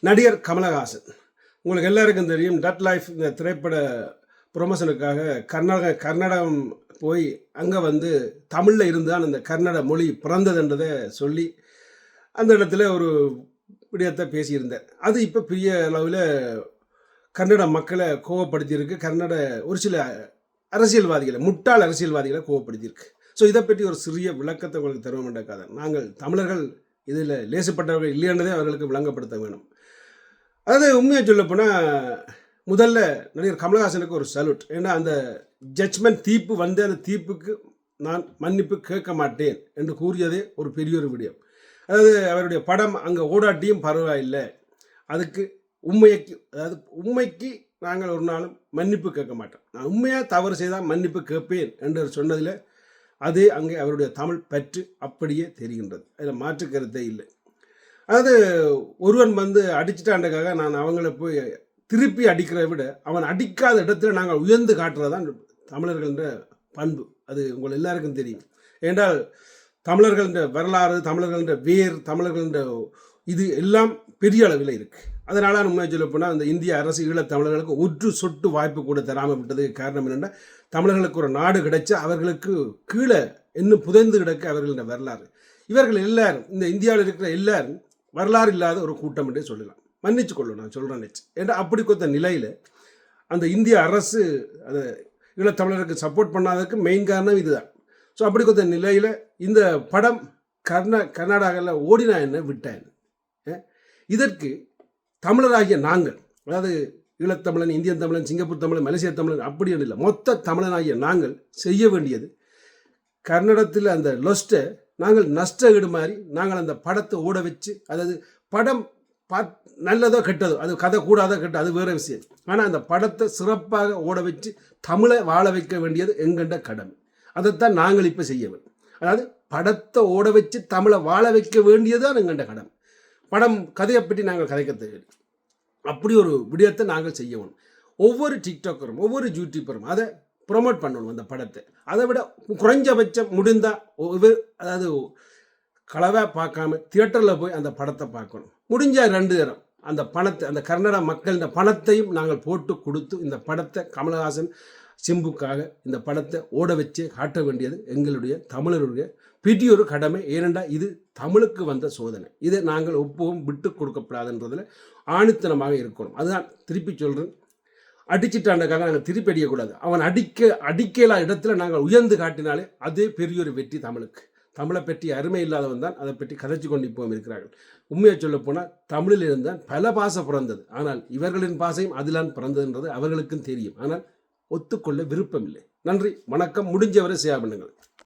நடிகர் கமலஹாசன் உங்களுக்கு எல்லாருக்கும் தெரியும். டட் லைஃப் இந்த திரைப்பட ப்ரொமோஷனுக்காக கர்நாடகம் போய் அங்கே வந்து தமிழில் இருந்து தான் அந்த கன்னட மொழி பிறந்ததுன்றதை சொல்லி அந்த இடத்துல ஒரு விடயத்தை பேசியிருந்தார். அது இப்போ பெரிய அளவில் கன்னட மக்களை கோவப்படுத்தியிருக்கு. ஒரு சில அரசியல்வாதிகளை, முட்டாள் அரசியல்வாதிகளை கோவப்படுத்தியிருக்கு. ஸோ இதை பற்றி ஒரு சிறிய விளக்கத்தை உங்களுக்கு தருவோம் வேண்டாக்காத. நாங்கள் தமிழர்கள் இதில் லேசப்பட்டவர்கள் இல்லைன்றதே அவர்களுக்கு விளங்கப்படுத்த வேணும். அதாவது உண்மையாக சொல்லப்போனால் முதல்ல நடிகர் கமலஹாசனுக்கு ஒரு சல்யூட். ஏன்னா அந்த ஜட்ஜ்மெண்ட் தீர்ப்பு வந்து அந்த தீர்ப்புக்கு நான் மன்னிப்பு கேட்க மாட்டேன் என்று கூறியதே ஒரு பெரிய ஒரு விடயம். அதாவது அவருடைய படம் அங்கே ஓடாட்டியும் பரவாயில்லை, அதுக்கு உண்மைக்கு நாங்கள் ஒரு நாளும் மன்னிப்பு கேட்க மாட்டோம், நான் உண்மையாக தவறு செய்தால் மன்னிப்பு கேட்பேன் என்று சொன்னதில் அதே அங்கே அவருடைய தமிழ் பற்று அப்படியே தெரிகின்றது. அதில் மாற்று கருத்தே இல்லை. அதாவது ஒருவன் வந்து அடிச்சிட்டான்றக்காக நான் அவங்கள போய் திருப்பி அடிக்கிறத விட அவன் அடிக்காத இடத்துல நாங்கள் உயர்ந்து காட்டுறது தான் தமிழர்கள்ன்ற பண்பு. அது உங்கள் எல்லாருக்கும் தெரியும். ஏனென்றால் தமிழர்கள்ன்ற வரலாறு, தமிழர்கள்ன்ற வேர், தமிழர்கள்ன்ற இது எல்லாம் பெரிய அளவில் இருக்குது. அதனால உண்மையாக சொல்ல போனால் அந்த இந்திய அரசு ஈழத்தமிழர்களுக்கு ஒரு சொட்டு வாய்ப்பு கூட தராமல் விட்டதுக்கு காரணம் என்னென்னா, தமிழர்களுக்கு ஒரு நாடு கிடைச்சா அவர்களுக்கு கீழே இன்னும் புதைந்து கிடக்க அவர்கள வரலாறு. இவர்கள் எல்லாரும், இந்த இந்தியாவில் இருக்கிற எல்லாரும் வரலாறு இல்லாத ஒரு கூட்டம் என்றே சொல்லலாம். மன்னிச்சு கொள்ளும், நான் சொல்கிறேன் நினச்சி. ஏன்னா அப்படி கொடுத்த நிலையில் அந்த இந்திய அரசு அதை ஈழத்தமிழருக்கு சப்போர்ட் பண்ணாததுக்கு மெயின் காரணம் இதுதான். ஸோ அப்படி கொடுத்த நிலையில் இந்த படம் கர்நாடகாவில் ஓடினா என்ன விட்டா என்ன, இதற்கு தமிழராகிய நாங்கள், அதாவது ஈழத்தமிழன், இந்தியன் தமிழன், சிங்கப்பூர் தமிழன், மலேசிய தமிழன் அப்படி இல்லை, மொத்த தமிழனாகிய நாங்கள் செய்ய வேண்டியது கன்னடத்தில் அந்த லொஸ்ட்டை நாங்கள் நஷ்ட ஈடு மாதிரி நாங்கள் அந்த படத்தை ஓட வச்சு, அதாவது படம் நல்லதோ கெட்டதோ, அது கதை கூடாதோ கெட்டதோ அது வேறு விஷயம். ஆனால் அந்த படத்தை சிறப்பாக ஓட வச்சு தமிழை வாழ வைக்க வேண்டியது எங்கண்ட கடமை. அதைத்தான் நாங்கள் இப்போ செய்ய வேண்டும். அதாவது படத்தை ஓட வச்சு தமிழை வாழ வைக்க வேண்டியது தான் எங்கண்ட கடமை. படம் கதையை பற்றி நாங்கள் கதைக்க தேவை. அப்படி ஒரு விடயத்தை நாங்கள் செய்ய வேணும். ஒவ்வொரு டிக்டாக்கரும், ஒவ்வொரு யூடியூப்பரும் அதை ப்ரொமோட் பண்ணணும் அந்த படத்தை. அதை விட குறைஞ்சபட்சம் முடிந்தால் அதாவது களவாக பார்க்காம தியேட்டரில் போய் அந்த படத்தை பார்க்கணும். முடிஞ்சால் 2 தரம் அந்த பணத்தை, அந்த கன்னட மக்கள் இந்த பணத்தையும் நாங்கள் போட்டு கொடுத்து இந்த படத்தை கமலஹாசன் சிம்புக்காக இந்த படத்தை ஓட வச்சு காட்ட வேண்டியது எங்களுடைய தமிழருடைய பெரிய ஒரு கடமை. ஏனென்றால் இது தமிழுக்கு வந்த சோதனை. இதை நாங்கள் ஒப்புவும் விட்டு கொடுக்கப்படாதுன்றதில் ஆணித்தனமாக இருக்கணும். அதுதான் திருப்பி சொல்கிறேன். அடிச்சிட்டாண்டக்காக நாங்கள் திருப்பி அடிக்கக்கூடாது. அவன் அடிக்கலா இடத்துல நாங்கள் உயர்ந்து காட்டினாலே அதே பெரிய ஒரு வெற்றி தமிழுக்கு. தமிழை பற்றி அருமை இல்லாதவன் தான் அதை பற்றி கதைச்சு கொண்டு இப்போவும் இருக்கிறார்கள். உண்மையை சொல்ல போனால் தமிழில் இருந்தால் பல பாசை பிறந்தது. ஆனால் இவர்களின் பாசையும் அதிலான் பிறந்ததுன்றது அவர்களுக்கும் தெரியும். ஆனால் ஒத்துக்கொள்ள விருப்பமில்லை. நன்றி, வணக்கம். முடிஞ்சவரை சேவை பண்ணுங்கள்.